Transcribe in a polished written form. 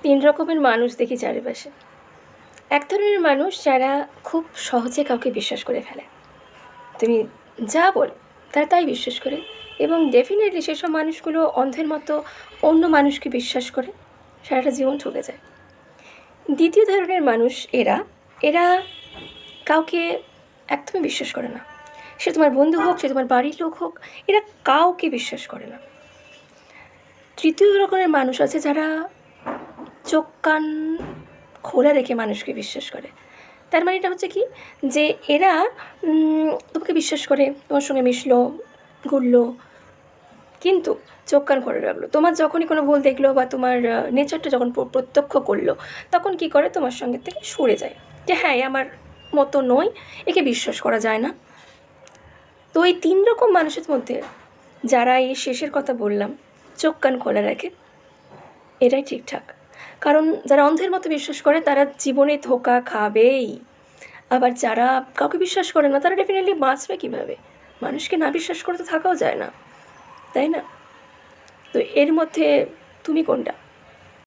তিন রকমের মানুষ দেখি চারিপাশে। এক ধরনের মানুষ যারা খুব সহজে কাউকে বিশ্বাস করে ফেলে, তুমি যা বল তারা তাই বিশ্বাস করে, এবং ডেফিনেটলি সেসব মানুষগুলো অন্ধের মতো অন্য মানুষকে বিশ্বাস করে সারাটা জীবন ঠকে যায়। দ্বিতীয় ধরনের মানুষ এরা এরা কাউকে একদমই বিশ্বাস করে না, সে তোমার বন্ধু হোক, সে তোমার বাড়ির লোক হোক, এরা কাউকে বিশ্বাস করে না। তৃতীয় রকমের মানুষ আছে যারা চোখ কান খোলা রেখে মানুষকে বিশ্বাস করে। তার মানে এটা হচ্ছে কি, যে এরা তোমাকে বিশ্বাস করে, তোমার সঙ্গে মিশলো, ঘুরলো, কিন্তু চোখ কান খোলা রাখলো। তোমার যখনই কোনো ভুল দেখলো বা তোমার নেচারটা যখন প্রত্যক্ষ করলো, তখন কি করে তোমার সঙ্গে থেকে সরে যায়, যে হ্যাঁ এ আমার মতো নয়, একে বিশ্বাস করা যায় না। তো এই তিন রকম মানুষের মধ্যে যারা এই শেষের কথা বললাম, চোখ কান খোলা রাখে, এটাই ঠিকঠাক। কারণ যারা অন্ধের মতো বিশ্বাস করে তারা জীবনে ধোঁকা খাবেই। আবার যারা কাউকে বিশ্বাস করে না তারা ডেফিনেটলি বাঁচবে কীভাবে? মানুষকে না বিশ্বাস করে তো থাকাও যায় না, তাই না? তো এর মধ্যে তুমি কোনটা?